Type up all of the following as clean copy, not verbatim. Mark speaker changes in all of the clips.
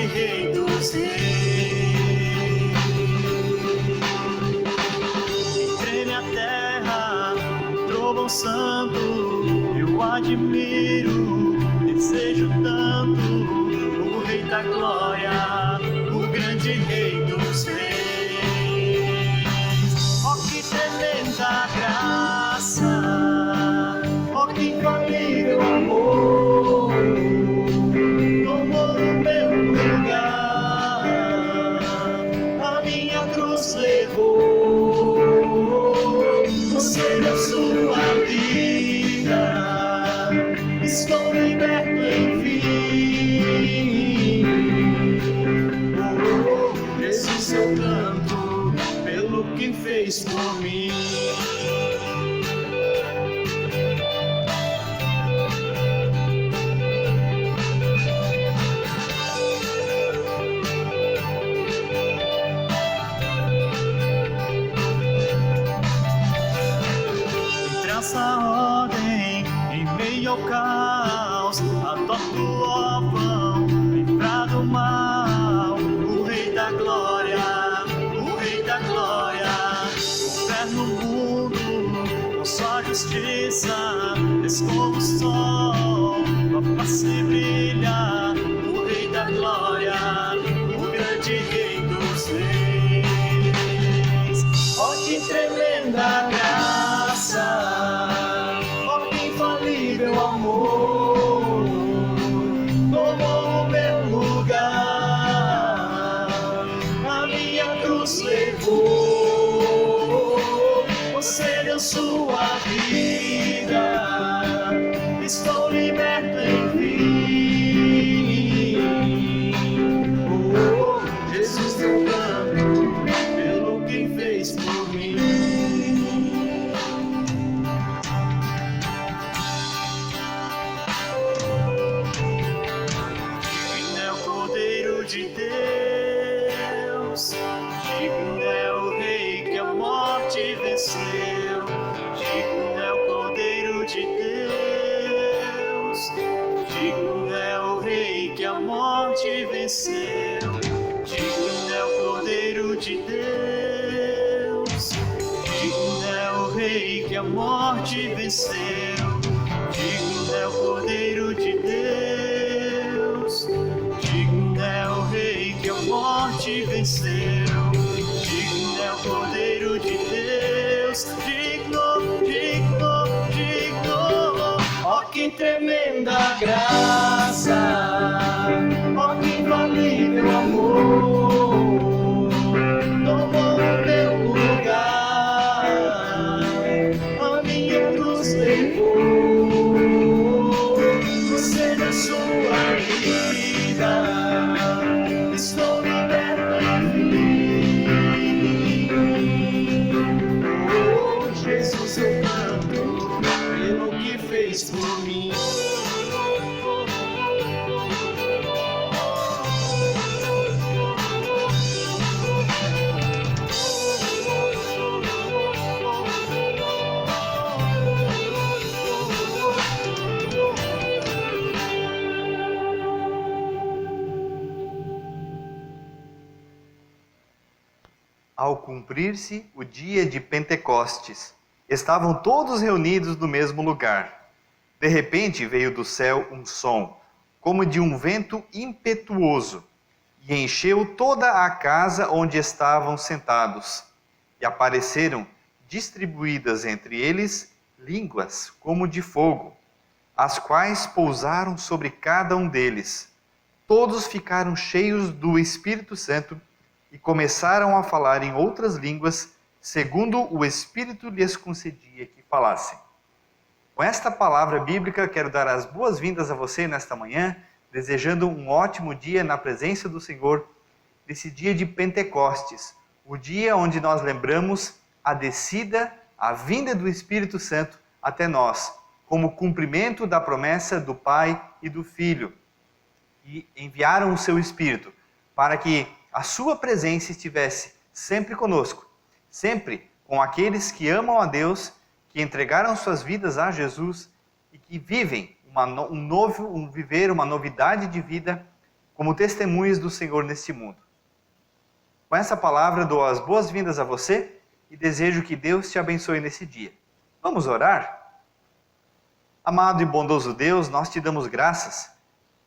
Speaker 1: Rei dos Reis. E treme a terra, o trovão santo, eu admiro, desejo tanto o Rei da Glória, o grande Rei dos Reis. Oh, que tremenda graça, oh, que infalível amor, tomou o meu lugar, a minha cruz levou, você deu sua vida, estou liberto enfim. Jesus, eu canto pelo que fez por mim. Traça ordem em meio ao caos, adota o órfão, livrado do mal, o Rei da Glória, o Rei da Glória. Governa o mundo com sua justiça, esconde o sol, a face brilha, o Rei da Glória, o grande Rei dos Reis. Oh, que tremenda graça, oh, que infalível amor, tomou o meu lugar, a minha cruz levou, você deu sua vida, estou liberto enfim. Oh, Jesus, eu canto pelo que fez por mim. De Deus, digno é o Rei que a morte venceu, digno é o Cordeiro de Deus, digno é o Rei que a morte venceu, digno é o Cordeiro de Deus, digno é o Rei que a morte venceu, digno é o Cordeiro de Deus, digno é o Rei que a morte venceu, digno é o Cordeiro de Deus, digno, digno, digno. Oh, que tremenda graça, oh, que infalível amor, tomou o meu lugar, a minha cruz levou, você deu sua vida, estou liberto enfim. Oh, Jesus, eu canto pelo que fez por mim.
Speaker 2: Ao cumprir-se o dia de Pentecostes, estavam todos reunidos no mesmo lugar. De repente veio do céu um som, como de um vento impetuoso, e encheu toda a casa onde estavam sentados. E apareceram, distribuídas entre eles, línguas como de fogo, as quais pousaram sobre cada um deles. Todos ficaram cheios do Espírito Santo e começaram a falar em outras línguas, segundo o Espírito lhes concedia que falassem. Com esta palavra bíblica, quero dar as boas-vindas a você nesta manhã, desejando um ótimo dia na presença do Senhor, nesse dia de Pentecostes, o dia onde nós lembramos a descida, a vinda do Espírito Santo até nós, como cumprimento da promessa do Pai e do Filho, e enviaram o seu Espírito para que a sua presença estivesse sempre conosco, sempre com aqueles que amam a Deus, que entregaram suas vidas a Jesus e que vivem viver uma novidade de vida como testemunhas do Senhor neste mundo. Com essa palavra, dou as boas-vindas a você e desejo que Deus te abençoe nesse dia. Vamos orar? Amado e bondoso Deus, nós te damos graças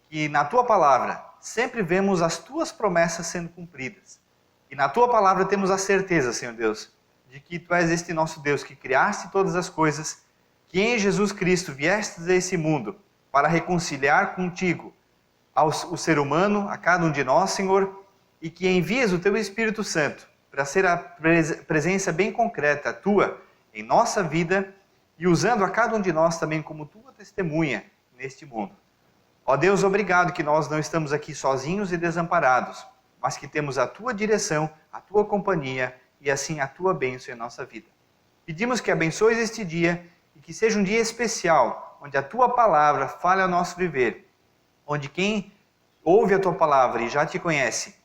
Speaker 2: que na tua palavra sempre vemos as tuas promessas sendo cumpridas. E na tua palavra temos a certeza, Senhor Deus, de que tu és este nosso Deus que criaste todas as coisas, que em Jesus Cristo viestes a esse mundo para reconciliar contigo o ser humano, a cada um de nós, Senhor, e que envias o teu Espírito Santo para ser a presença bem concreta tua em nossa vida e usando a cada um de nós também como tua testemunha neste mundo. Ó Deus, obrigado que nós não estamos aqui sozinhos e desamparados, mas que temos a tua direção, a tua companhia e assim a tua bênção em nossa vida. Pedimos que abençoes este dia e que seja um dia especial, onde a tua palavra fale ao nosso viver, onde quem ouve a tua palavra e já te conhece,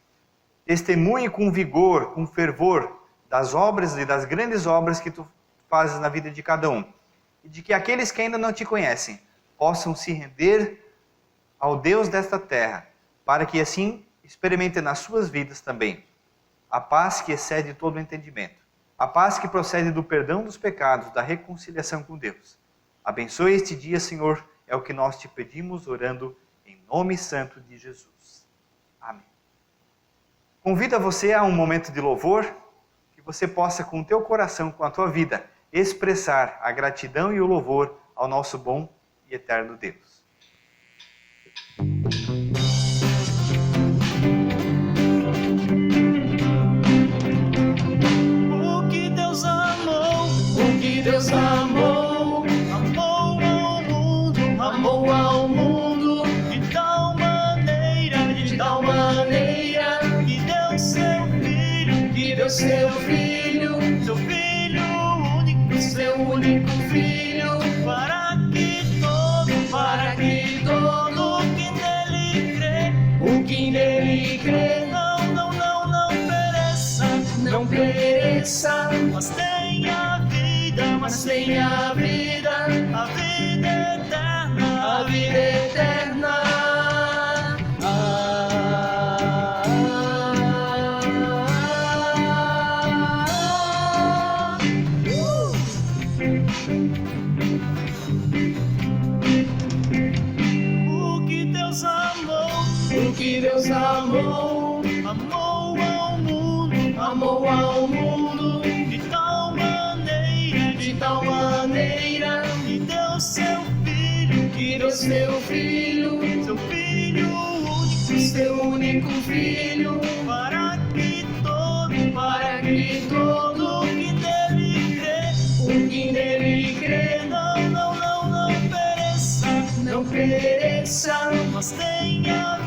Speaker 2: testemunhe com vigor, com fervor, das obras e das grandes obras que tu fazes na vida de cada um. E de que aqueles que ainda não te conhecem possam se render ao Deus desta terra, para que assim experimentem nas suas vidas também a paz que excede todo o entendimento, a paz que procede do perdão dos pecados, da reconciliação com Deus. Abençoe este dia, Senhor, é o que nós te pedimos, orando em nome santo de Jesus. Amém. Convido você a um momento de louvor, que você possa com o teu coração, com a tua vida, expressar a gratidão e o louvor ao nosso bom e eterno Deus.
Speaker 1: O que Deus amou, amou ao mundo, de tal maneira, que deu seu filho, seu único filho, para que todo o que nele crê, não pereça, mas tenha vida, a vida eterna. O que Deus amou, amou ao mundo, de tal maneira, que deu seu filho, seu único filho, para que todo o que nele crê, não pereça, mas tenha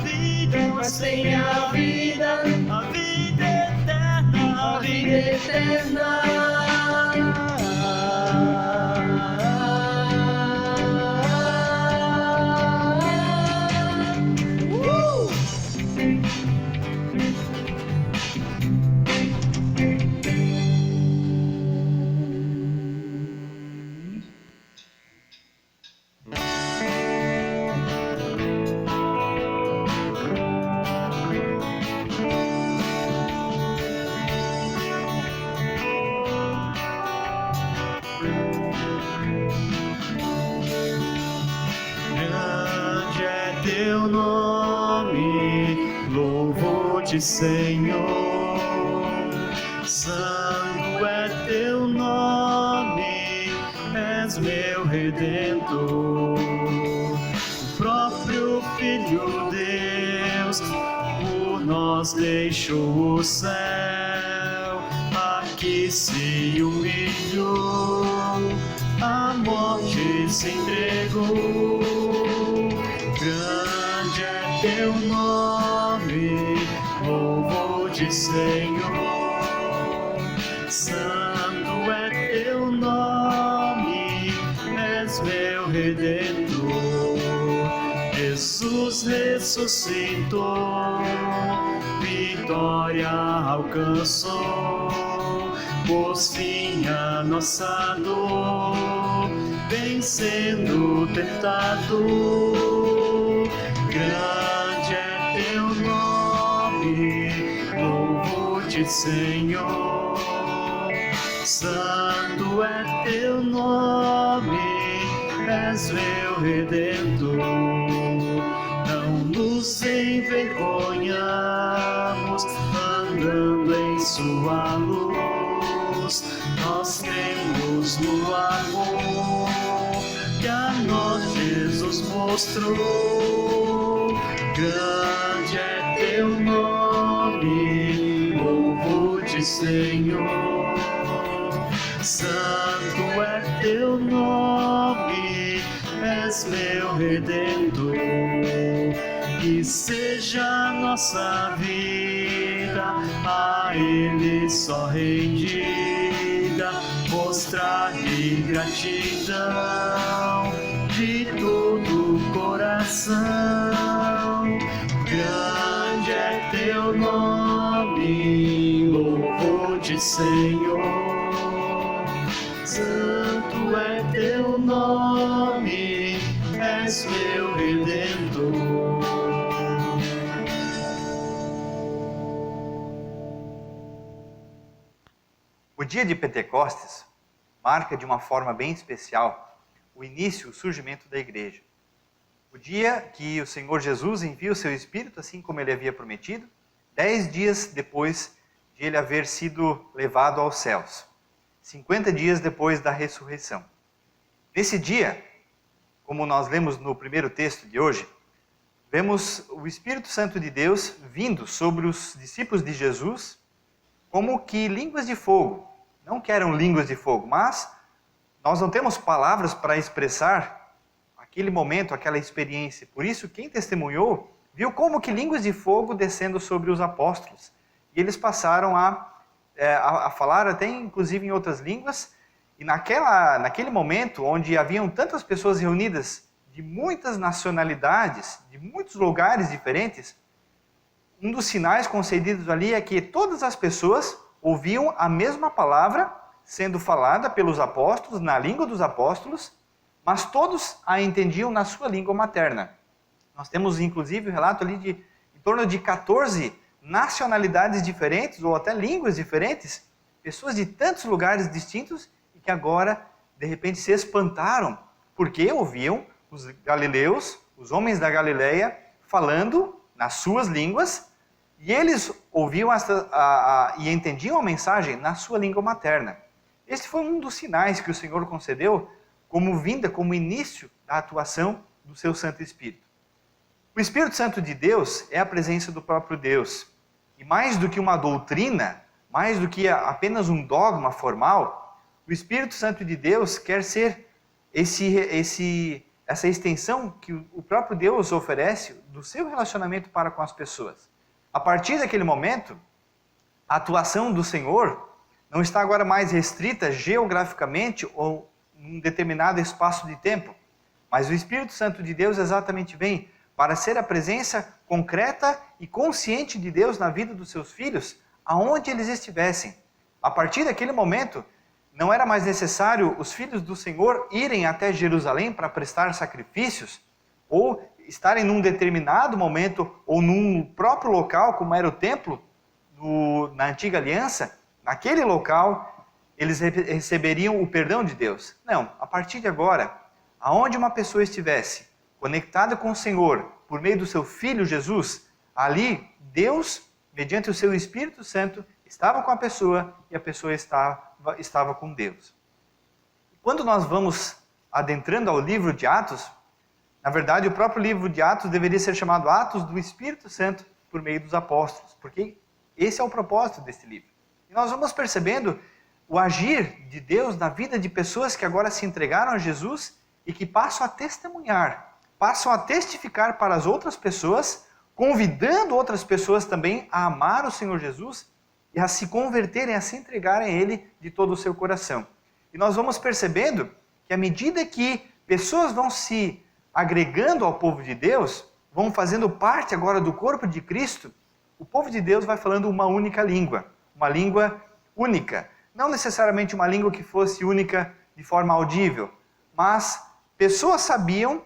Speaker 1: vida, a vida eterna. Grande é teu nome, louvo-te, Senhor. Santo é teu nome, és meu Redentor. O próprio Filho Deus por nós deixou o céu, aqui se humilhou, a morte se entregou. Grande é teu nome, louvo-te, Senhor. Santo é teu nome, és meu Redentor. Jesus ressuscitou, vitória alcançou, pôs fim à nossa dor, vencendo o tentador. Grande é teu Louvou-te, Senhor. Santo é teu nome, és meu Redentor. Não nos envergonhamos andando em sua luz. Nós temos no amor que a nós Jesus mostrou. Grande é teu nome, louvo-te, Senhor. Santo é teu nome, és meu Redentor. Que seja nossa vida a Ele só rendida, mostrar-lhe gratidão de todo o coração. Grande é teu nome, louvo-te, Senhor. Santo é teu nome, és meu Redentor.
Speaker 2: O dia de Pentecostes marca de uma forma bem especial o início, o surgimento da igreja. O dia que o Senhor Jesus envia o seu Espírito, assim como ele havia prometido, 10 dias depois de ele haver sido levado aos céus, 50 dias depois da ressurreição. Nesse dia, como nós lemos no primeiro texto de hoje, vemos o Espírito Santo de Deus vindo sobre os discípulos de Jesus como que línguas de fogo. Não que eram línguas de fogo, mas nós não temos palavras para expressar aquele momento, aquela experiência. Por isso, quem testemunhou, viu como que línguas de fogo descendo sobre os apóstolos. E eles passaram a falar até inclusive em outras línguas. E naquele momento, onde haviam tantas pessoas reunidas de muitas nacionalidades, de muitos lugares diferentes, um dos sinais concedidos ali é que todas as pessoas ouviam a mesma palavra sendo falada pelos apóstolos, na língua dos apóstolos, mas todos a entendiam na sua língua materna. Nós temos inclusive o relato ali de em torno de 14 nacionalidades diferentes, ou até línguas diferentes, pessoas de tantos lugares distintos, e que agora, de repente, se espantaram, porque ouviam os galileus, os homens da Galileia, falando nas suas línguas, e eles ouviam e entendiam a mensagem na sua língua materna. Esse foi um dos sinais que o Senhor concedeu como vinda, como início da atuação do seu Santo Espírito. O Espírito Santo de Deus é a presença do próprio Deus. E mais do que uma doutrina, mais do que apenas um dogma formal, o Espírito Santo de Deus quer ser essa extensão que o próprio Deus oferece do seu relacionamento para com as pessoas. A partir daquele momento, a atuação do Senhor não está agora mais restrita geograficamente ou em um determinado espaço de tempo, mas o Espírito Santo de Deus exatamente vem para ser a presença concreta e consciente de Deus na vida dos seus filhos, aonde eles estivessem. A partir daquele momento, não era mais necessário os filhos do Senhor irem até Jerusalém para prestar sacrifícios, ou estarem num determinado momento, ou num próprio local, como era o templo na antiga aliança. Naquele local, eles receberiam o perdão de Deus. Não, a partir de agora, aonde uma pessoa estivesse conectada com o Senhor, por meio do seu Filho Jesus, ali Deus, mediante o seu Espírito Santo, estava com a pessoa e a pessoa estava com Deus. Quando nós vamos adentrando ao livro de Atos, na verdade o próprio livro de Atos deveria ser chamado Atos do Espírito Santo por meio dos apóstolos, porque esse é o propósito desse livro. E nós vamos percebendo o agir de Deus na vida de pessoas que agora se entregaram a Jesus e que passam a testemunhar, passam a testificar para as outras pessoas, convidando outras pessoas também a amar o Senhor Jesus e a se converterem, a se entregarem a Ele de todo o seu coração. E nós vamos percebendo que à medida que pessoas vão se agregando ao povo de Deus, vão fazendo parte agora do corpo de Cristo, o povo de Deus vai falando uma única língua, uma língua única. Não necessariamente uma língua que fosse única de forma audível, mas pessoas sabiam,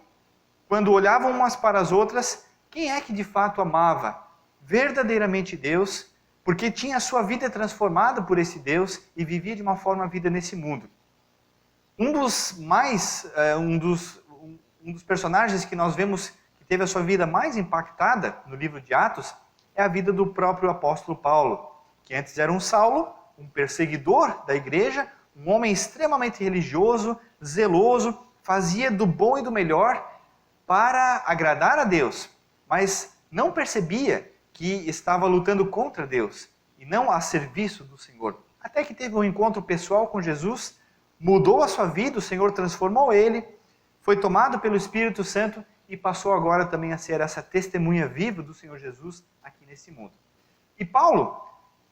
Speaker 2: quando olhavam umas para as outras, quem é que de fato amava verdadeiramente Deus, porque tinha a sua vida transformada por esse Deus e vivia de uma forma a vida nesse mundo. Um dos personagens que nós vemos que teve a sua vida mais impactada no livro de Atos é a vida do próprio apóstolo Paulo, que antes era um Saulo, um perseguidor da igreja, um homem extremamente religioso, zeloso, fazia do bom e do melhor para agradar a Deus, mas não percebia que estava lutando contra Deus e não a serviço do Senhor. Até que teve um encontro pessoal com Jesus, mudou a sua vida, o Senhor transformou ele, foi tomado pelo Espírito Santo e passou agora também a ser essa testemunha viva do Senhor Jesus aqui nesse mundo. E Paulo,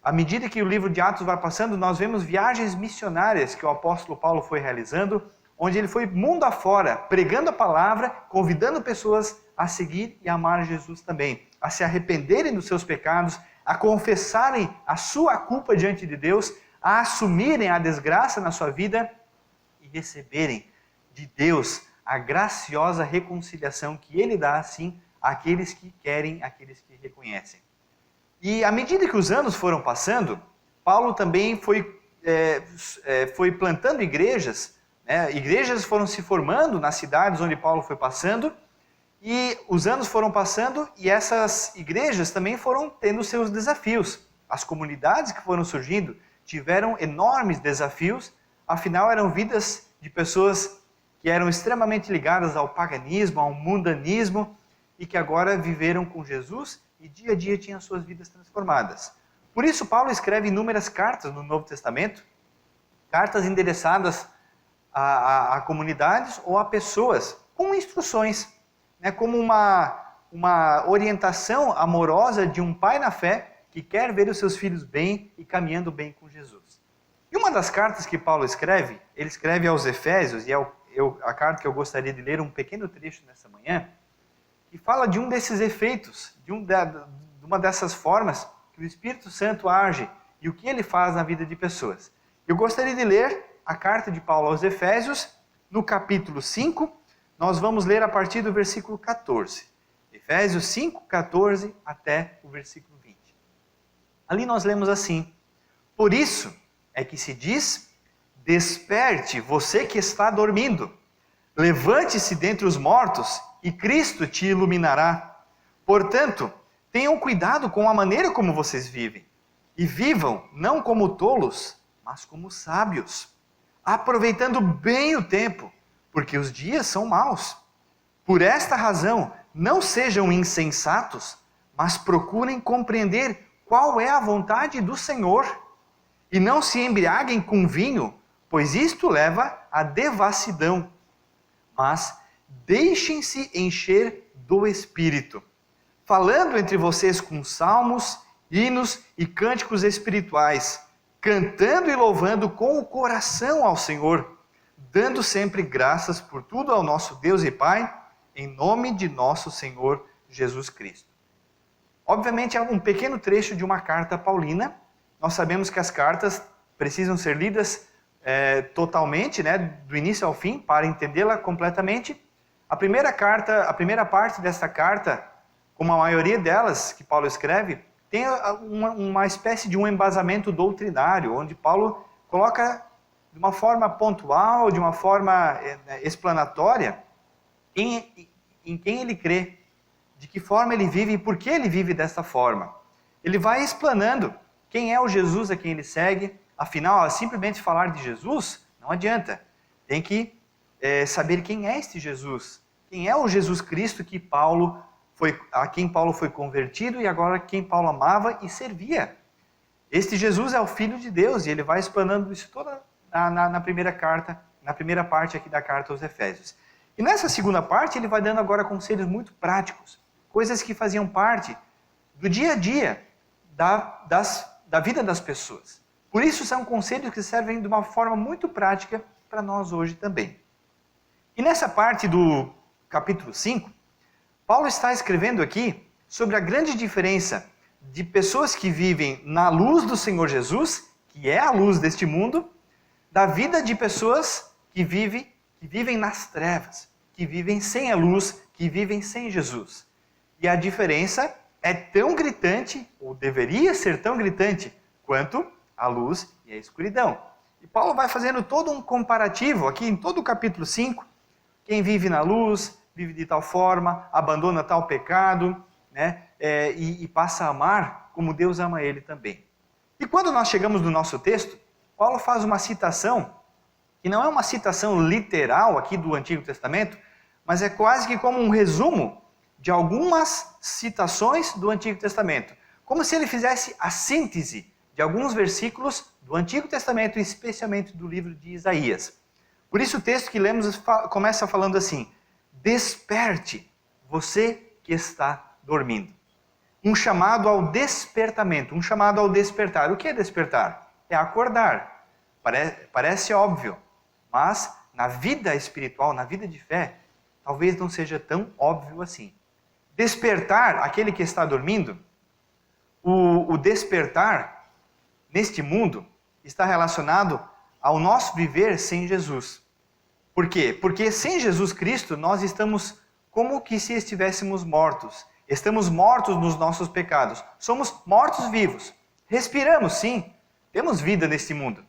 Speaker 2: à medida que o livro de Atos vai passando, nós vemos viagens missionárias que o apóstolo Paulo foi realizando, onde ele foi mundo afora, pregando a palavra, convidando pessoas a seguir e amar Jesus também, a se arrependerem dos seus pecados, a confessarem a sua culpa diante de Deus, a assumirem a desgraça na sua vida e receberem de Deus a graciosa reconciliação que Ele dá, assim, àqueles que querem, àqueles que reconhecem. E à medida que os anos foram passando, Paulo também foi plantando igrejas, né? Igrejas foram se formando nas cidades onde Paulo foi passando, e os anos foram passando e essas igrejas também foram tendo seus desafios. As comunidades que foram surgindo tiveram enormes desafios, afinal eram vidas de pessoas que eram extremamente ligadas ao paganismo, ao mundanismo, e que agora viveram com Jesus e dia a dia tinham suas vidas transformadas. Por isso Paulo escreve inúmeras cartas no Novo Testamento, cartas endereçadas a comunidades ou a pessoas, com instruções, né, como uma orientação amorosa de um pai na fé que quer ver os seus filhos bem e caminhando bem com Jesus. E uma das cartas que Paulo escreve, ele escreve aos Efésios, e é a carta que eu gostaria de ler um pequeno trecho nessa manhã, e fala de um desses efeitos, de uma dessas formas que o Espírito Santo age e o que ele faz na vida de pessoas. Eu gostaria de ler a carta de Paulo aos Efésios, no capítulo 5, nós vamos ler a partir do versículo 14. Efésios 5, 14 até o versículo 20. Ali nós lemos assim: por isso é que se diz, desperte você que está dormindo, levante-se dentre os mortos e Cristo te iluminará. Portanto, tenham cuidado com a maneira como vocês vivem, e vivam não como tolos, mas como sábios, aproveitando bem o tempo, porque os dias são maus. Por esta razão, não sejam insensatos, mas procurem compreender qual é a vontade do Senhor. E não se embriaguem com vinho, pois isto leva à devassidão. Mas deixem-se encher do Espírito, falando entre vocês com salmos, hinos e cânticos espirituais, cantando e louvando com o coração ao Senhor, dando sempre graças por tudo ao nosso Deus e Pai, em nome de nosso Senhor Jesus Cristo. Obviamente é um pequeno trecho de uma carta paulina. Nós sabemos que as cartas precisam ser lidas totalmente, né, do início ao fim, para entendê-la completamente. A primeira parte dessa carta, como a maioria delas que Paulo escreve, tem uma espécie de um embasamento doutrinário, onde Paulo coloca de uma forma pontual, de uma forma explanatória, em quem ele crê, de que forma ele vive e por que ele vive dessa forma. Ele vai explanando quem é o Jesus a quem ele segue. Afinal, simplesmente falar de Jesus não adianta. Tem que saber quem é este Jesus. Quem é o Jesus Cristo a quem Paulo foi convertido e agora quem Paulo amava e servia. Este Jesus é o Filho de Deus e ele vai explanando isso toda na primeira parte aqui da carta aos Efésios. E nessa segunda parte ele vai dando agora conselhos muito práticos, coisas que faziam parte do dia a dia da vida das pessoas. Por isso são conselhos que servem de uma forma muito prática para nós hoje também. E nessa parte do capítulo 5, Paulo está escrevendo aqui sobre a grande diferença de pessoas que vivem na luz do Senhor Jesus, que é a luz deste mundo, da vida de pessoas que vivem nas trevas, que vivem sem a luz, que vivem sem Jesus. E a diferença é tão gritante, ou deveria ser tão gritante, quanto a luz e a escuridão. E Paulo vai fazendo todo um comparativo aqui em todo o capítulo 5. Quem vive na luz, vive de tal forma, abandona tal pecado, né? E passa a amar como Deus ama ele também. E quando nós chegamos no nosso texto, Paulo faz uma citação, que não é uma citação literal aqui do Antigo Testamento, mas é quase que como um resumo de algumas citações do Antigo Testamento. Como se ele fizesse a síntese de alguns versículos do Antigo Testamento, especialmente do livro de Isaías. Por isso o texto que lemos começa falando assim: desperte, você que está dormindo. Um chamado ao despertamento, um chamado ao despertar. O que é despertar? É acordar. Parece óbvio, mas na vida espiritual, na vida de fé, talvez não seja tão óbvio assim. Despertar aquele que está dormindo, o despertar neste mundo está relacionado ao nosso viver sem Jesus. Por quê? Porque sem Jesus Cristo nós estamos como que se estivéssemos mortos. Estamos mortos nos nossos pecados. Somos mortos vivos. Respiramos, sim. Temos vida neste mundo.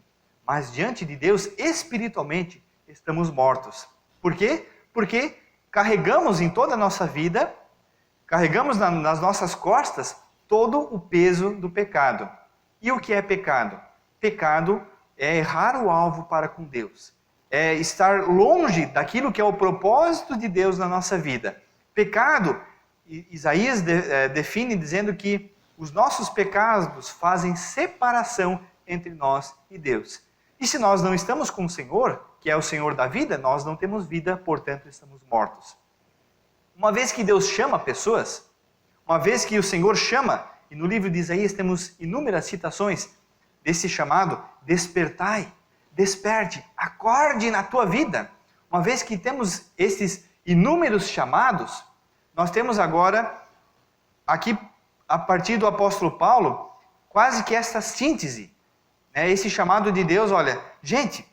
Speaker 2: Mas diante de Deus, espiritualmente, estamos mortos. Por quê? Porque carregamos em toda a nossa vida, carregamos nas nossas costas todo o peso do pecado. E o que é pecado? Pecado é errar o alvo para com Deus. É estar longe daquilo que é o propósito de Deus na nossa vida. Pecado, Isaías define dizendo que os nossos pecados fazem separação entre nós e Deus. E se nós não estamos com o Senhor, que é o Senhor da vida, nós não temos vida, portanto estamos mortos. Uma vez que Deus chama pessoas, uma vez que o Senhor chama, e no livro de Isaías temos inúmeras citações desse chamado, despertai, desperte, acorde na tua vida. Uma vez que temos esses inúmeros chamados, nós temos agora, aqui a partir do apóstolo Paulo, quase que esta síntese, esse chamado de Deus. Olha, gente,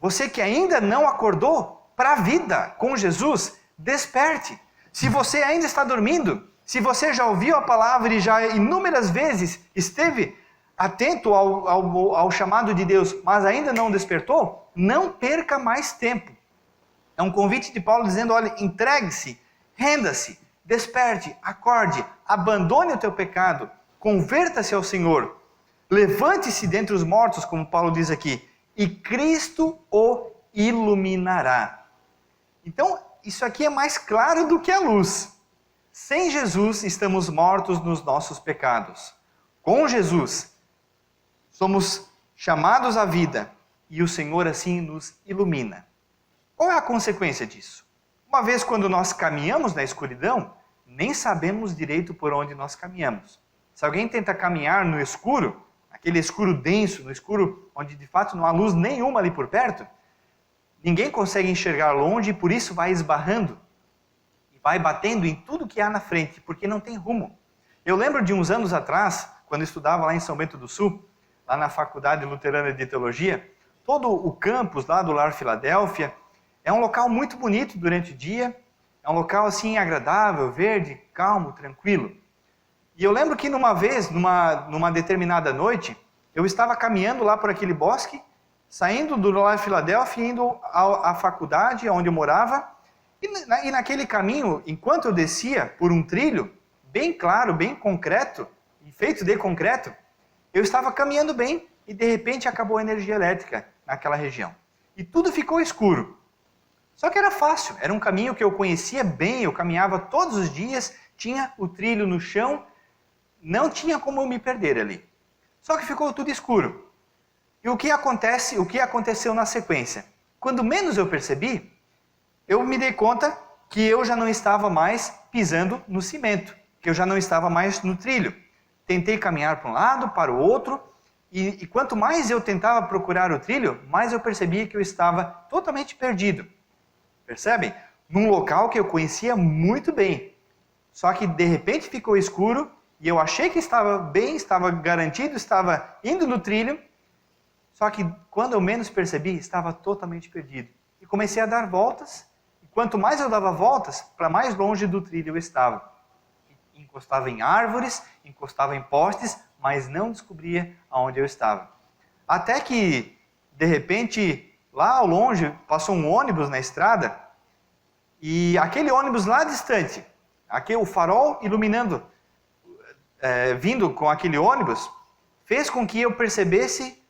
Speaker 2: você que ainda não acordou para a vida com Jesus, desperte. Se você ainda está dormindo, se você já ouviu a palavra e já inúmeras vezes esteve atento ao chamado de Deus, mas ainda não despertou, não perca mais tempo. É um convite de Paulo dizendo, olha, entregue-se, renda-se, desperte, acorde, abandone o teu pecado, converta-se ao Senhor, levante-se dentre os mortos, como Paulo diz aqui, e Cristo o iluminará. Então, isso aqui é mais claro do que a luz. Sem Jesus, estamos mortos nos nossos pecados. Com Jesus, somos chamados à vida e o Senhor assim nos ilumina. Qual é a consequência disso? Uma vez quando nós caminhamos na escuridão, nem sabemos direito por onde nós caminhamos. Se alguém tenta caminhar no escuro, aquele escuro denso, no escuro onde de fato não há luz nenhuma ali por perto, ninguém consegue enxergar longe e por isso vai esbarrando e vai batendo em tudo que há na frente, porque não tem rumo. Eu lembro de uns anos atrás, quando eu estudava lá em São Bento do Sul, lá na Faculdade Luterana de Teologia, todo o campus lá do Lar Filadélfia é um local muito bonito durante o dia, é um local assim agradável, verde, calmo, tranquilo. E eu lembro que numa vez, numa determinada noite, eu estava caminhando lá por aquele bosque, saindo do Lar Filadélfia, indo à faculdade, onde eu morava, e naquele caminho, enquanto eu descia por um trilho, bem claro, bem concreto, feito de concreto, eu estava caminhando bem e de repente acabou a energia elétrica naquela região. E tudo ficou escuro. Só que era fácil, era um caminho que eu conhecia bem, eu caminhava todos os dias, tinha o trilho no chão, não tinha como eu me perder ali. Só que ficou tudo escuro. E o que aconteceu na sequência? Quando menos eu percebi, eu me dei conta que eu já não estava mais pisando no cimento, que eu já não estava mais no trilho. Tentei caminhar para um lado, para o outro, e quanto mais eu tentava procurar o trilho, mais eu percebia que eu estava totalmente perdido. Percebem? Num local que eu conhecia muito bem. Só que de repente ficou escuro, e eu achei que estava bem, estava garantido, estava indo no trilho, só que quando eu menos percebi, estava totalmente perdido. E comecei a dar voltas, e quanto mais eu dava voltas, para mais longe do trilho eu estava. encostava em árvores, encostava em postes, mas não descobria aonde eu estava. Até que, de repente, lá ao longe, passou um ônibus na estrada, e aquele ônibus lá distante, o farol iluminando, vindo com aquele ônibus, fez com que eu percebesse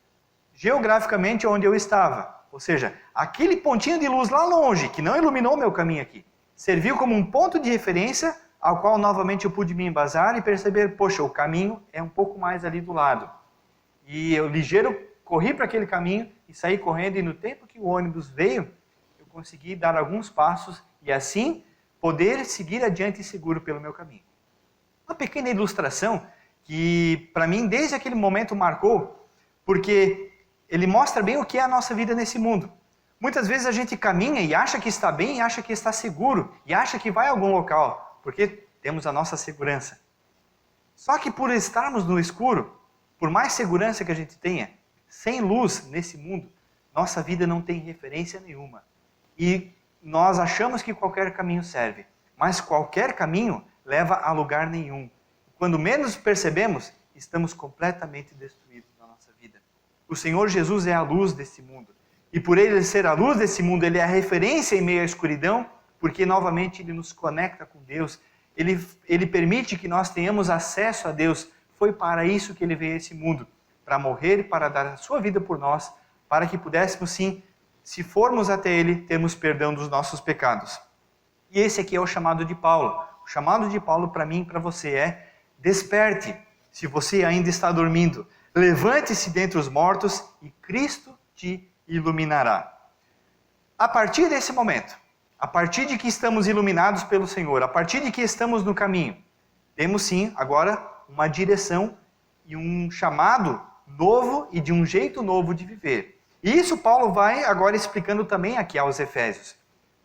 Speaker 2: geograficamente onde eu estava. Ou seja, aquele pontinho de luz lá longe, que não iluminou meu caminho aqui, serviu como um ponto de referência ao qual novamente eu pude me embasar e perceber, poxa, o caminho é um pouco mais ali do lado. E eu ligeiro corri para aquele caminho e saí correndo, e no tempo que o ônibus veio, eu consegui dar alguns passos e assim poder seguir adiante seguro pelo meu caminho. Uma pequena ilustração que para mim desde aquele momento marcou, porque ele mostra bem o que é a nossa vida nesse mundo. Muitas vezes a gente caminha e acha que está bem, e acha que está seguro, e acha que vai a algum local, porque temos a nossa segurança. Só que por estarmos no escuro, por mais segurança que a gente tenha, sem luz nesse mundo, nossa vida não tem referência nenhuma. E nós achamos que qualquer caminho serve, mas qualquer caminho leva a lugar nenhum. Quando menos percebemos, estamos completamente destruídos na nossa vida. O Senhor Jesus é a luz desse mundo. E por Ele ser a luz desse mundo, Ele é a referência em meio à escuridão, porque novamente Ele nos conecta com Deus. Ele permite que nós tenhamos acesso a Deus. Foi para isso que Ele veio a esse mundo, para morrer, para dar a sua vida por nós, para que pudéssemos sim, se formos até Ele, termos perdão dos nossos pecados. E esse aqui é o chamado de Paulo. O chamado de Paulo para mim e para você é: desperte, se você ainda está dormindo. Levante-se dentre os mortos e Cristo te iluminará. A partir desse momento, a partir de que estamos iluminados pelo Senhor, a partir de que estamos no caminho, temos sim agora uma direção e um chamado novo e de um jeito novo de viver. E isso Paulo vai agora explicando também aqui aos Efésios.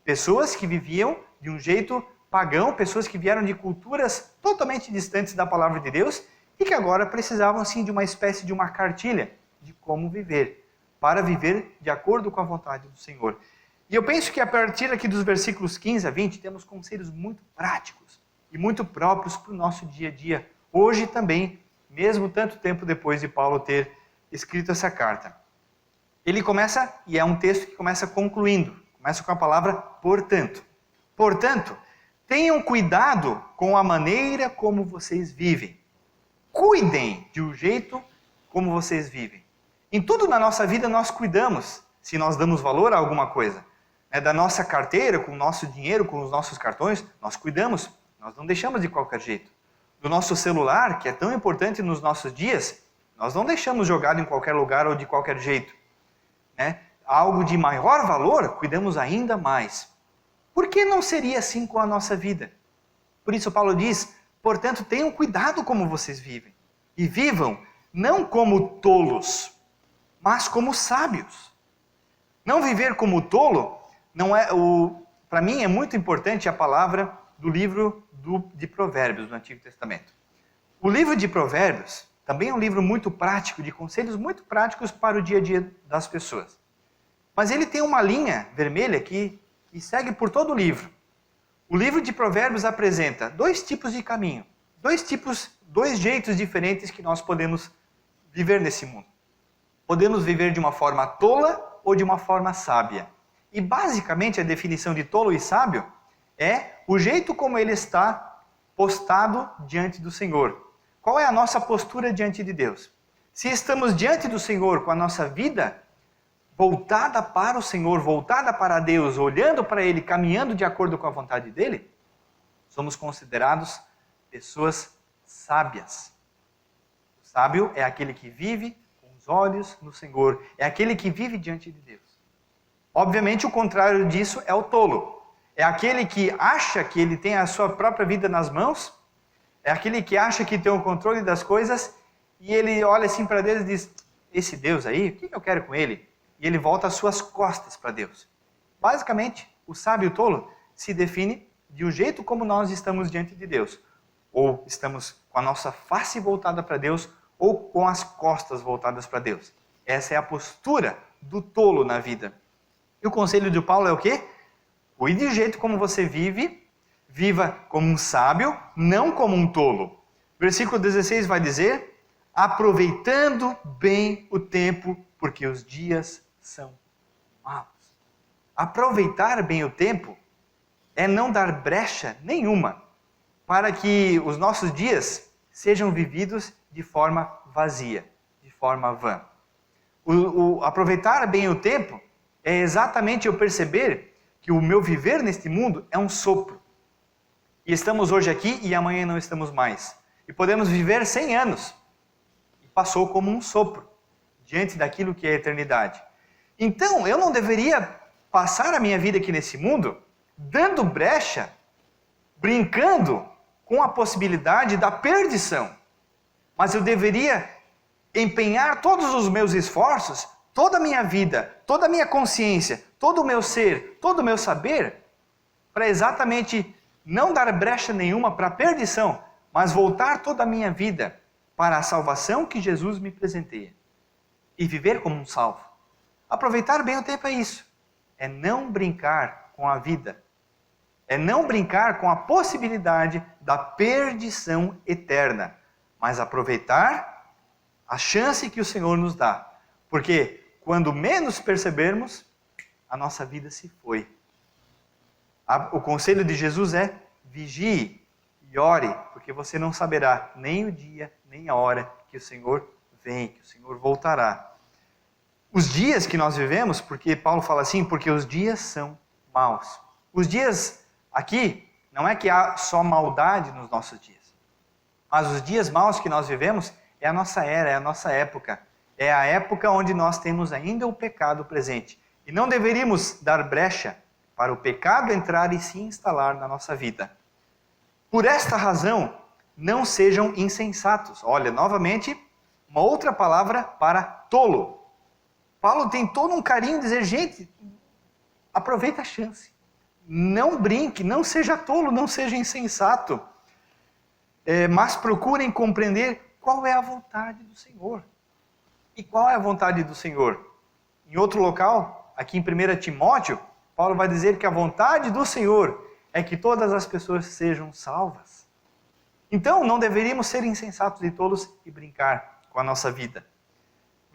Speaker 2: Pessoas que viviam de um jeito pagão, pessoas que vieram de culturas totalmente distantes da palavra de Deus e que agora precisavam sim de uma espécie de uma cartilha de como viver, para viver de acordo com a vontade do Senhor. E eu penso que a partir aqui dos versículos 15 a 20 temos conselhos muito práticos e muito próprios para o nosso dia a dia, hoje também, mesmo tanto tempo depois de Paulo ter escrito essa carta. Ele começa, e é um texto que começa concluindo, começa com a palavra portanto. Portanto, tenham cuidado com a maneira como vocês vivem. Cuidem de um jeito como vocês vivem. Em tudo na nossa vida nós cuidamos, se nós damos valor a alguma coisa. Da nossa carteira, com o nosso dinheiro, com os nossos cartões, nós cuidamos, nós não deixamos de qualquer jeito. Do nosso celular, que é tão importante nos nossos dias, nós não deixamos jogado em qualquer lugar ou de qualquer jeito. Algo de maior valor, cuidamos ainda mais. Por que não seria assim com a nossa vida? Por isso Paulo diz: portanto, tenham cuidado como vocês vivem. E vivam não como tolos, mas como sábios. Não viver como tolo, para mim é muito importante a palavra do livro de Provérbios, do Antigo Testamento. O livro de Provérbios também é um livro muito prático, de conselhos muito práticos para o dia a dia das pessoas. Mas ele tem uma linha vermelha que segue por todo o livro. O livro de Provérbios apresenta dois tipos de caminho, dois jeitos diferentes que nós podemos viver nesse mundo. Podemos viver de uma forma tola ou de uma forma sábia. E basicamente a definição de tolo e sábio é o jeito como ele está postado diante do Senhor. Qual é a nossa postura diante de Deus? Se estamos diante do Senhor com a nossa vida voltada para o Senhor, voltada para Deus, olhando para Ele, caminhando de acordo com a vontade dEle, somos considerados pessoas sábias. O sábio é aquele que vive com os olhos no Senhor, é aquele que vive diante de Deus. Obviamente o contrário disso é o tolo. É aquele que acha que ele tem a sua própria vida nas mãos, é aquele que acha que tem o controle das coisas e ele olha assim para Deus e diz: esse Deus aí, o que eu quero com ele? E ele volta as suas costas para Deus. Basicamente, o sábio e o tolo se define de um jeito como nós estamos diante de Deus. Ou estamos com a nossa face voltada para Deus, ou com as costas voltadas para Deus. Essa é a postura do tolo na vida. E o conselho de Paulo é o quê? Cuide do jeito como você vive, Viva como um sábio, não como um tolo. Versículo 16 vai dizer: aproveitando bem o tempo, porque os dias são maus. Aproveitar bem o tempo é não dar brecha nenhuma para que os nossos dias sejam vividos de forma vazia, de forma vã. Aproveitar bem o tempo é exatamente eu perceber que o meu viver neste mundo é um sopro. E estamos hoje aqui e amanhã não estamos mais. E podemos viver 100 anos. E passou como um sopro diante daquilo que é a eternidade. Então, eu não deveria passar a minha vida aqui nesse mundo dando brecha, brincando com a possibilidade da perdição. Mas eu deveria empenhar todos os meus esforços, toda a minha vida, toda a minha consciência, todo o meu ser, todo o meu saber, para exatamente não dar brecha nenhuma para a perdição, mas voltar toda a minha vida para a salvação que Jesus me presenteia. E viver como um salvo. Aproveitar bem o tempo é isso. É não brincar com a vida. É não brincar com a possibilidade da perdição eterna. Mas aproveitar a chance que o Senhor nos dá. Porque quando menos percebermos, a nossa vida se foi. O conselho de Jesus é: vigie e ore, porque você não saberá nem o dia, nem a hora que o Senhor vem, que o Senhor voltará. Os dias que nós vivemos, porque Paulo fala assim, porque os dias são maus. Os dias aqui, não é que há só maldade nos nossos dias, mas os dias maus que nós vivemos é a nossa era, é a nossa época. É a época onde nós temos ainda o pecado presente. E não deveríamos dar brecha para o pecado entrar e se instalar na nossa vida. Por esta razão, não sejam insensatos. Olha, novamente, uma outra palavra para tolo. Paulo tem todo um carinho de dizer, gente, aproveita a chance. Não brinque, não seja tolo, não seja insensato. Mas procurem compreender qual é a vontade do Senhor. E qual é a vontade do Senhor? Em outro local, aqui em 1 Timóteo, Paulo vai dizer que a vontade do Senhor é que todas as pessoas sejam salvas. Então, não deveríamos ser insensatos e tolos e brincar com a nossa vida.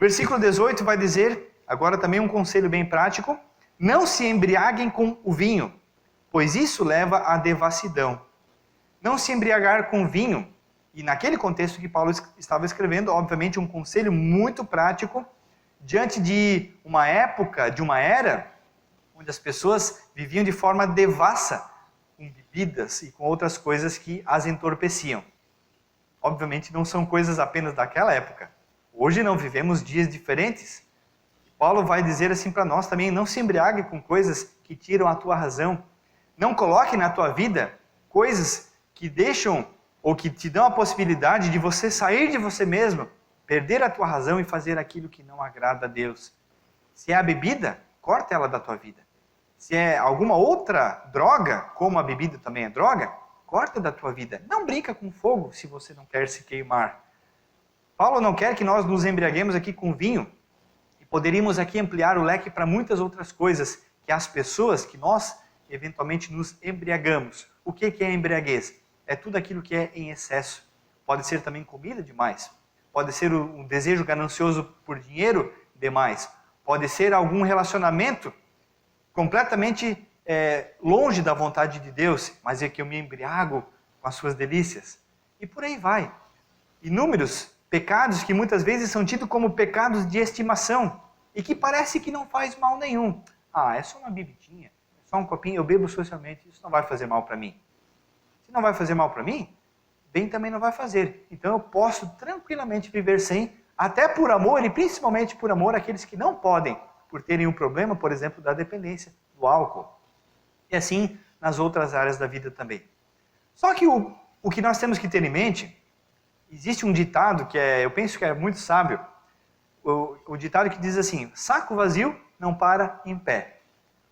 Speaker 2: Versículo 18 vai dizer, agora também um conselho bem prático: não se embriaguem com o vinho, pois isso leva à devassidão. Não se embriagar com vinho, e naquele contexto que Paulo estava escrevendo, obviamente um conselho muito prático, diante de uma época, de uma era, onde as pessoas viviam de forma devassa, com bebidas e com outras coisas que as entorpeciam. Obviamente não são coisas apenas daquela época. Hoje não vivemos dias diferentes. Paulo vai dizer assim para nós também: não se embriague com coisas que tiram a tua razão. Não coloque na tua vida coisas que deixam ou que te dão a possibilidade de você sair de você mesmo, perder a tua razão e fazer aquilo que não agrada a Deus. Se é a bebida, corta ela da tua vida. Se é alguma outra droga, como a bebida também é droga, corta da tua vida. Não brinca com fogo se você não quer se queimar. Paulo não quer que nós nos embriaguemos aqui com vinho. E poderíamos aqui ampliar o leque para muitas outras coisas que as pessoas, que nós eventualmente nos embriagamos. O que é embriaguez? É tudo aquilo que é em excesso. Pode ser também comida demais. Pode ser um desejo ganancioso por dinheiro demais. Pode ser algum relacionamento completamente longe da vontade de Deus, mas é que eu me embriago com as suas delícias. E por aí vai. Inúmeros pecados que muitas vezes são tidos como pecados de estimação e que parece que não faz mal nenhum. Ah, é só uma bebidinha, é só um copinho, eu bebo socialmente, isso não vai fazer mal para mim. Se não vai fazer mal para mim, bem também não vai fazer. Então eu posso tranquilamente viver sem, até por amor e principalmente por amor àqueles que não podem, por terem um problema, por exemplo, da dependência do álcool. E assim nas outras áreas da vida também. Só que o que nós temos que ter em mente, existe um ditado que eu penso que é muito sábio, o ditado que diz assim: saco vazio não para em pé.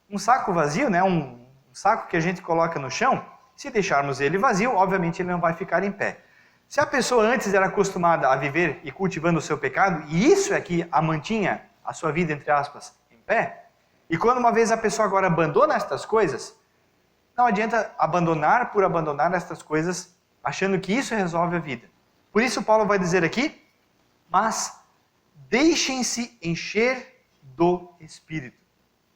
Speaker 2: Um saco vazio, né, um saco que a gente coloca no chão, se deixarmos ele vazio, obviamente ele não vai ficar em pé. Se a pessoa antes era acostumada a viver e cultivando o seu pecado, e isso é que a mantinha, a sua vida, entre aspas, em pé, e quando uma vez a pessoa agora abandona estas coisas, Não adianta abandonar por abandonar estas coisas, achando que isso resolve a vida. Por isso Paulo vai dizer aqui, mas deixem-se encher do Espírito.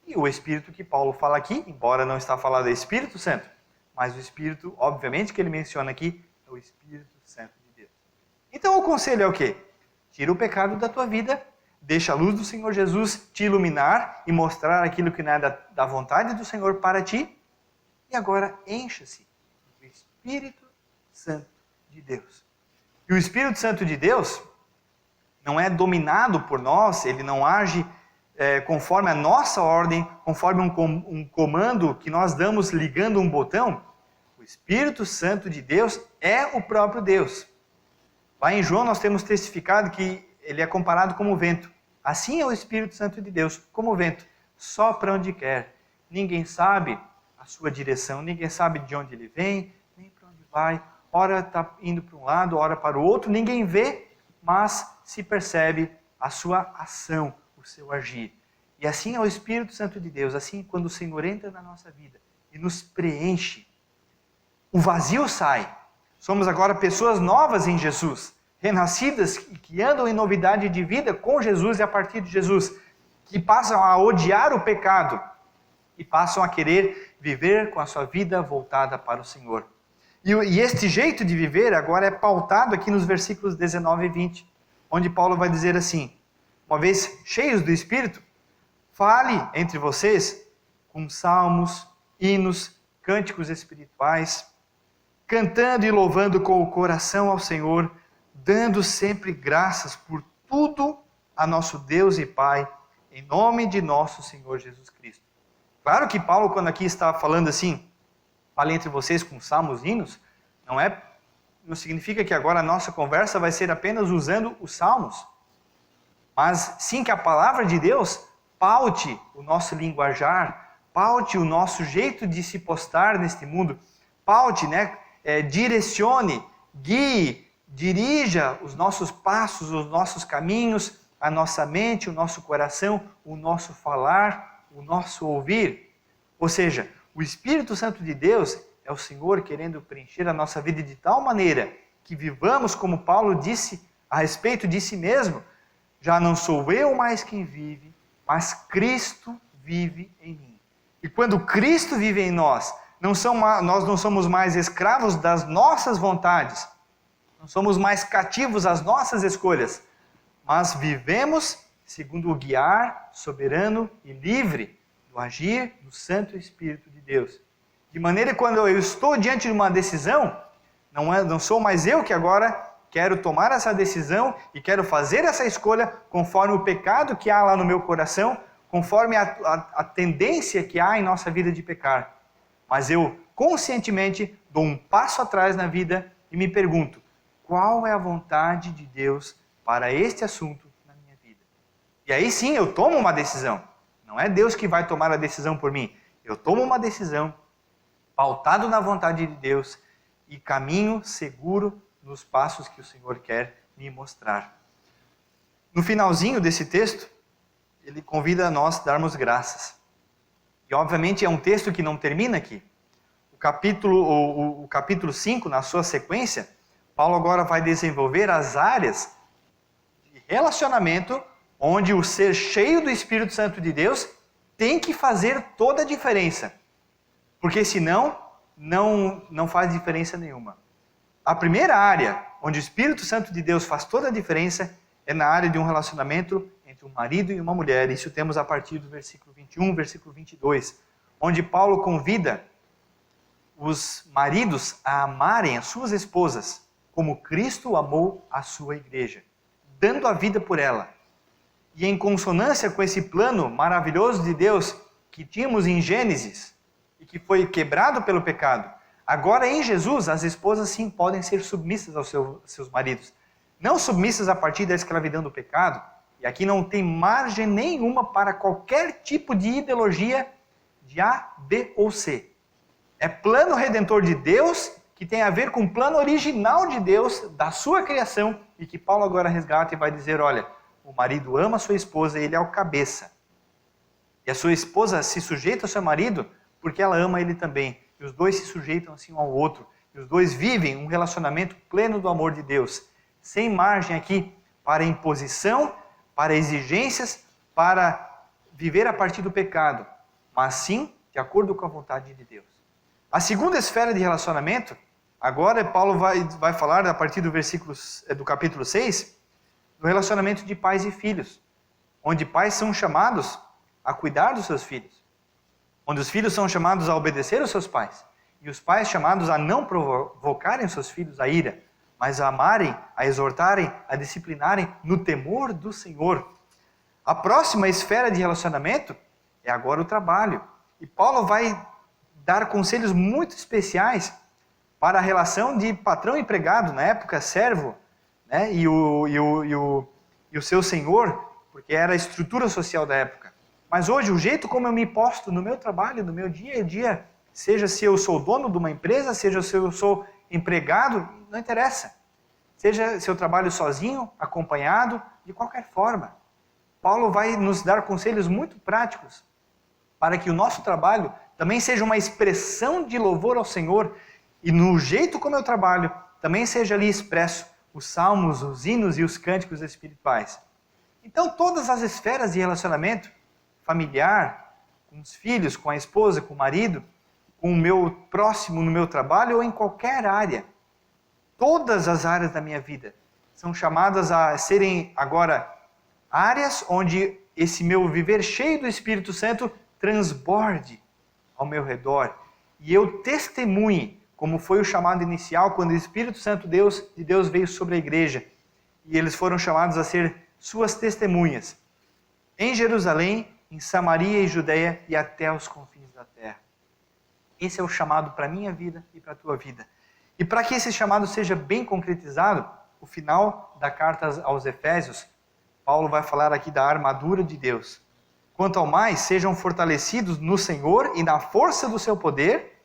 Speaker 2: E o Espírito que Paulo fala aqui, embora não está falando do Espírito Santo, mas o Espírito, obviamente, que ele menciona aqui, é o Espírito Santo de Deus. Então o conselho é o quê? Tira o pecado da tua vida, deixa a luz do Senhor Jesus te iluminar e mostrar aquilo que não é da vontade do Senhor para ti. E agora encha-se do Espírito Santo de Deus. E o Espírito Santo de Deus não é dominado por nós, ele não age conforme a nossa ordem, conforme um comando que nós damos ligando um botão. O Espírito Santo de Deus é o próprio Deus. Lá em João nós temos testificado que ele é comparado como o vento. Assim é o Espírito Santo de Deus, como o vento, sopra onde quer. Ninguém sabe a sua direção, ninguém sabe de onde ele vem, nem para onde vai. Ora está indo para um lado, ora para o outro, ninguém vê, mas se percebe a sua ação, o seu agir. E assim é o Espírito Santo de Deus, assim quando o Senhor entra na nossa vida e nos preenche, o vazio sai. Somos agora pessoas novas em Jesus, renascidas e que andam em novidade de vida com Jesus e a partir de Jesus, que passam a odiar o pecado e passam a querer viver com a sua vida voltada para o Senhor. E este jeito de viver agora é pautado aqui nos versículos 19 e 20, onde Paulo vai dizer assim, uma vez cheios do Espírito, fale entre vocês com salmos, hinos, cânticos espirituais, cantando e louvando com o coração ao Senhor, dando sempre graças por tudo a nosso Deus e Pai, em nome de nosso Senhor Jesus Cristo. Claro que Paulo, quando aqui está falando assim, fale entre vocês com salmos e hinos, não significa que agora a nossa conversa vai ser apenas usando os salmos, mas sim que a palavra de Deus paute o nosso linguajar, paute o nosso jeito de se postar neste mundo, paute, direcione, guie, dirija os nossos passos, os nossos caminhos, a nossa mente, o nosso coração, o nosso falar, o nosso ouvir. Ou seja, o Espírito Santo de Deus é o Senhor querendo preencher a nossa vida de tal maneira que vivamos como Paulo disse a respeito de si mesmo, já não sou eu mais quem vive, mas Cristo vive em mim. E quando Cristo vive em nós, nós não somos mais escravos das nossas vontades, não somos mais cativos às nossas escolhas, mas vivemos segundo o guiar soberano e livre do agir do Santo Espírito de Deus. De maneira que quando eu estou diante de uma decisão, não sou mais eu que agora quero tomar essa decisão e quero fazer essa escolha conforme o pecado que há lá no meu coração, conforme a tendência que há em nossa vida de pecar. Mas eu conscientemente dou um passo atrás na vida e me pergunto, qual é a vontade de Deus para este assunto na minha vida? E aí sim eu tomo uma decisão. Não é Deus que vai tomar a decisão por mim. Eu tomo uma decisão pautado na vontade de Deus e caminho seguro nos passos que o Senhor quer me mostrar. No finalzinho desse texto, ele convida a nós a darmos graças. E obviamente é um texto que não termina aqui. O capítulo 5, na sua sequência, Paulo agora vai desenvolver as áreas de relacionamento onde o ser cheio do Espírito Santo de Deus tem que fazer toda a diferença. Porque senão, não faz diferença nenhuma. A primeira área onde o Espírito Santo de Deus faz toda a diferença é na área de um relacionamento entre um marido e uma mulher. Isso temos a partir do versículo 21, versículo 22, onde Paulo convida os maridos a amarem as suas esposas como Cristo amou a sua igreja, dando a vida por ela. E em consonância com esse plano maravilhoso de Deus que tínhamos em Gênesis e que foi quebrado pelo pecado, agora em Jesus as esposas sim podem ser submissas aos seus maridos. Não submissas a partir da escravidão do pecado, e aqui não tem margem nenhuma para qualquer tipo de ideologia de A, B ou C. É plano redentor de Deus que tem a ver com o plano original de Deus, da sua criação, e que Paulo agora resgata e vai dizer, olha, o marido ama a sua esposa e ele é o cabeça. E a sua esposa se sujeita ao seu marido porque ela ama ele também. e os dois se sujeitam assim um ao outro, e os dois vivem um relacionamento pleno do amor de Deus, sem margem aqui para imposição, para exigências, para viver a partir do pecado, mas sim de acordo com a vontade de Deus. A segunda esfera de relacionamento, agora Paulo vai falar a partir do capítulo 6, do relacionamento de pais e filhos, onde pais são chamados a cuidar dos seus filhos, onde os filhos são chamados a obedecer aos seus pais, e os pais chamados a não provocarem os seus filhos à ira, mas a amarem, a exortarem, a disciplinarem no temor do Senhor. A próxima esfera de relacionamento é agora o trabalho. E Paulo vai dar conselhos muito especiais para a relação de patrão e empregado, na época servo, né, e o seu senhor, porque era a estrutura social da época. Mas hoje, o jeito como eu me posto no meu trabalho, no meu dia a dia, seja se eu sou dono de uma empresa, seja se eu sou empregado, não interessa. Seja se eu trabalho sozinho, acompanhado, de qualquer forma. Paulo vai nos dar conselhos muito práticos para que o nosso trabalho também seja uma expressão de louvor ao Senhor e no jeito como eu trabalho também seja ali expresso os salmos, os hinos e os cânticos espirituais. Então todas as esferas de relacionamento, familiar, com os filhos, com a esposa, com o marido, com o meu próximo no meu trabalho ou em qualquer área, todas as áreas da minha vida são chamadas a serem agora áreas onde esse meu viver cheio do Espírito Santo transborde ao meu redor e eu testemunhe, como foi o chamado inicial, quando o Espírito Santo de Deus veio sobre a igreja e eles foram chamados a ser suas testemunhas em Jerusalém, em Samaria e Judeia e até os confins da terra. Esse é o chamado para a minha vida e para a tua vida. E para que esse chamado seja bem concretizado, o final da carta aos Efésios, Paulo vai falar aqui da armadura de Deus. Quanto ao mais, sejam fortalecidos no Senhor e na força do seu poder,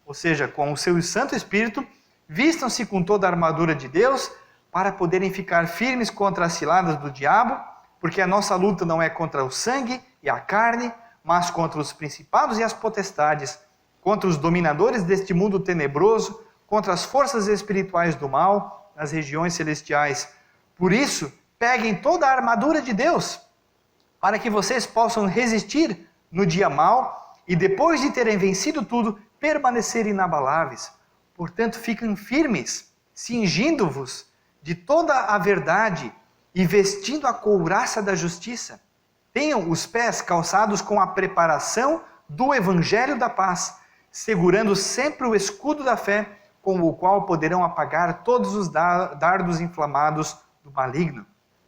Speaker 2: ou seja, com o seu Santo Espírito, vistam-se com toda a armadura de Deus, para poderem ficar firmes contra as ciladas do diabo, porque a nossa luta não é contra o sangue e a carne, mas contra os principados e as potestades, contra os dominadores deste mundo tenebroso, contra as forças espirituais do mal nas regiões celestiais. Por isso, peguem toda a armadura de Deus, para que vocês possam resistir no dia mau e depois de terem vencido tudo, permanecer inabaláveis. Portanto, fiquem firmes, cingindo-vos de toda a verdade e vestindo a couraça da justiça. Tenham os pés calçados com a preparação do evangelho da paz, segurando sempre o escudo da fé, com o qual poderão apagar todos os dardos inflamados do maligno.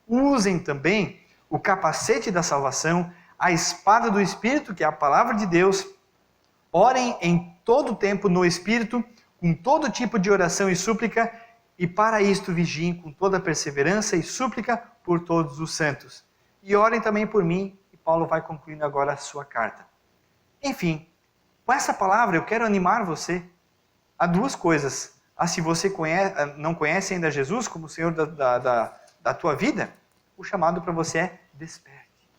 Speaker 2: Usem também o capacete da salvação, a espada do Espírito, que é a palavra de Deus. Orem em todo tempo no Espírito, com todo tipo de oração e súplica, e para isto vigiem com toda perseverança e súplica por todos os santos. E orem também por mim, e Paulo vai concluindo agora a sua carta. Enfim, com essa palavra eu quero animar você a duas coisas. Se você não conhece ainda Jesus como o Senhor da tua vida, o chamado para você é desperte.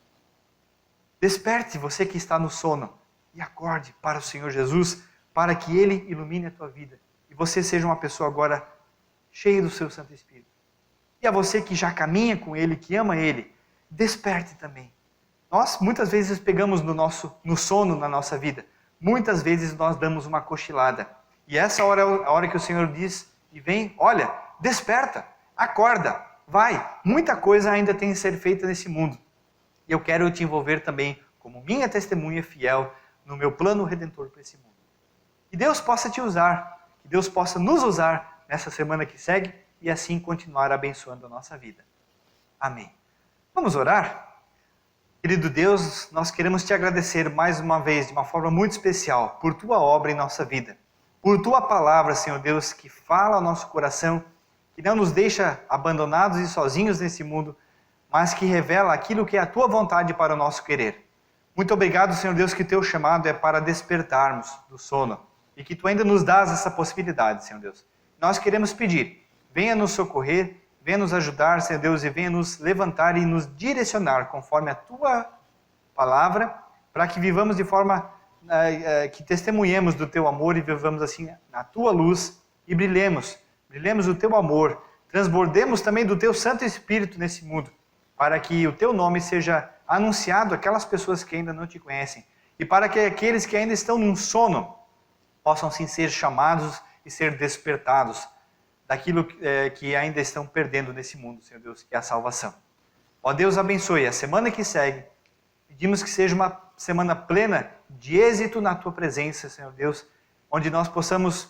Speaker 2: Desperte, você que está no sono, e acorde para o Senhor Jesus, para que Ele ilumine a tua vida. E você seja uma pessoa agora cheia do seu Santo Espírito. E a você que já caminha com Ele, que ama Ele, desperte também. Nós muitas vezes pegamos no sono na nossa vida. Muitas vezes nós damos uma cochilada. E essa hora é a hora que o Senhor diz e vem, olha, desperta, acorda, vai. Muita coisa ainda tem que ser feita nesse mundo. E eu quero te envolver também como minha testemunha fiel no meu plano redentor para esse mundo. Que Deus possa te usar, que Deus possa nos usar nessa semana que segue e assim continuar abençoando a nossa vida. Amém. Vamos orar? Querido Deus, nós queremos te agradecer mais uma vez, de uma forma muito especial, por tua obra em nossa vida. Por tua palavra, Senhor Deus, que fala ao nosso coração, que não nos deixa abandonados e sozinhos nesse mundo, mas que revela aquilo que é a tua vontade para o nosso querer. Muito obrigado, Senhor Deus, que teu chamado é para despertarmos do sono e que tu ainda nos dás essa possibilidade, Senhor Deus. Nós queremos pedir, venha nos socorrer, venha nos ajudar, Senhor Deus, e venha nos levantar e nos direcionar conforme a tua palavra, para que vivamos de forma que testemunhemos do teu amor e vivamos assim na tua luz e brilhemos o teu amor, transbordemos também do teu Santo Espírito nesse mundo, para que o teu nome seja anunciado àquelas pessoas que ainda não te conhecem e para que aqueles que ainda estão num sono possam sim ser chamados e ser despertados daquilo que ainda estão perdendo nesse mundo, Senhor Deus, que é a salvação. Ó Deus, abençoe a semana que segue. Pedimos que seja uma semana plena de êxito na tua presença, Senhor Deus, onde nós possamos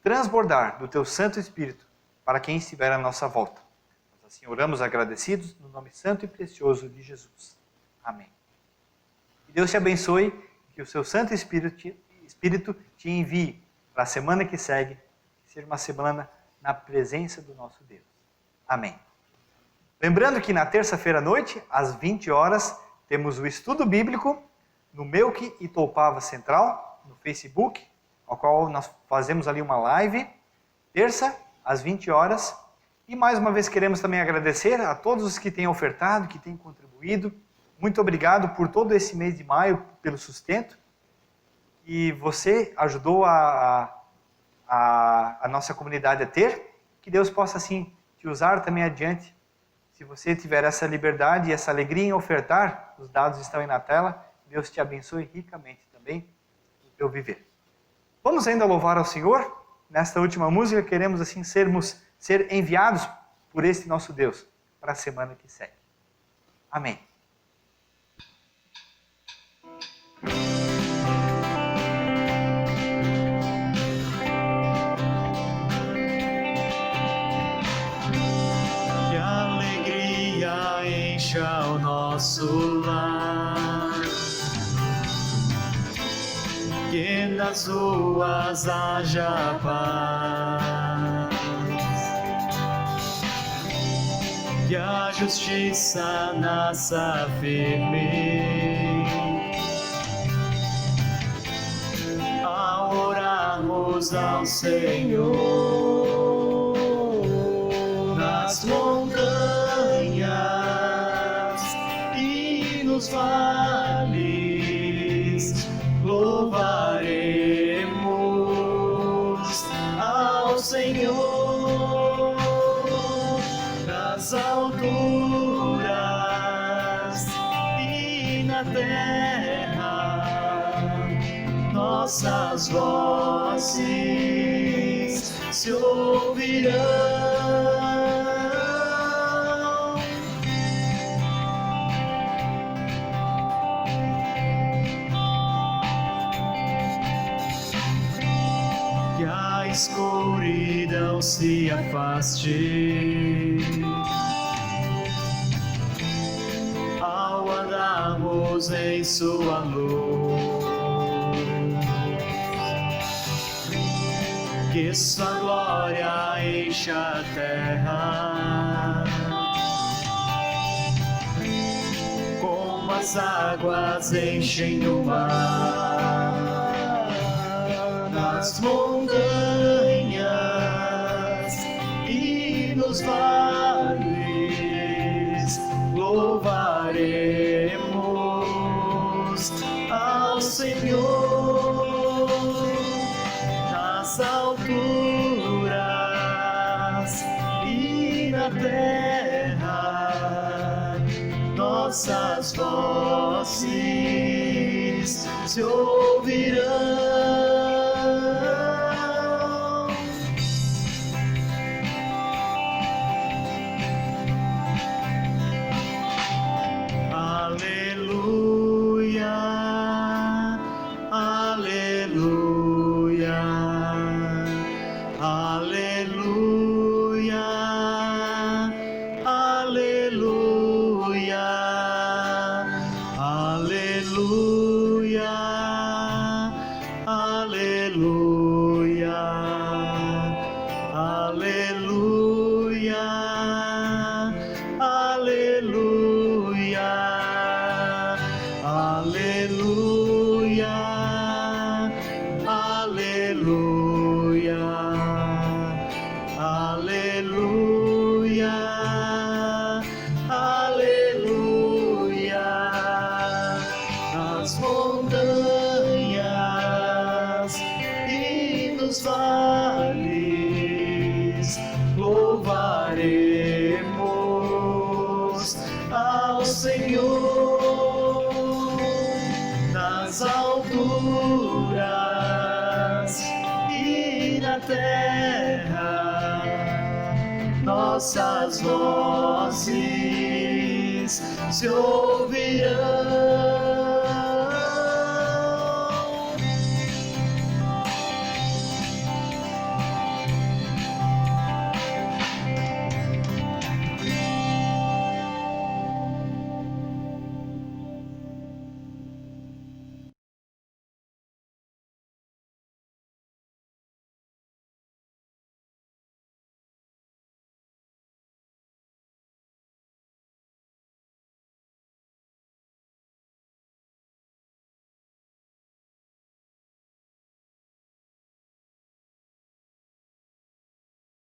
Speaker 2: transbordar do teu Santo Espírito para quem estiver à nossa volta. Nós assim oramos agradecidos no nome santo e precioso de Jesus. Amém. Que Deus te abençoe, que o seu Santo Espírito te envie para a semana que segue, que seja uma semana na presença do nosso Deus. Amém. Lembrando que na terça-feira à noite, às 20 horas, temos o estudo bíblico no Melk e Toupava Central, no Facebook, ao qual nós fazemos ali uma live, terça, às 20 horas. E mais uma vez queremos também agradecer a todos os que têm ofertado, que têm contribuído. Muito obrigado por todo esse mês de maio, pelo sustento. E você ajudou a nossa comunidade a ter. Que Deus possa, assim, te usar também adiante. Se você tiver essa liberdade e essa alegria em ofertar, os dados estão aí na tela. Deus te abençoe ricamente também no teu viver. Vamos ainda louvar ao Senhor? Nesta última música, queremos assim ser enviados por este nosso Deus para a semana que segue. Amém.
Speaker 1: Que a alegria encha o nosso lar, que nas ruas haja paz, que a justiça nasça firme ao orarmos ao Senhor. Nas montanhas e nos vales louvaremos ao Senhor. Nas alturas e na terra nossas vozes se ouvirão. Que a escuridão se afaste ao andarmos em sua luz, que sua glória encha a terra como as águas enchem o mar. Nas montanhas e nos vales louvaremos ao Senhor. Nas alturas e na terra nossas vozes se ouvirão. Aleluia, aleluia, aleluia, aleluia, aleluia, aleluia, aleluia, aleluia, aleluia, aleluia, aleluia, aleluia. Nas montanhas nos vales louvaremos ao Senhor. Nas alturas e na terra, nossas vozes se ouvirão.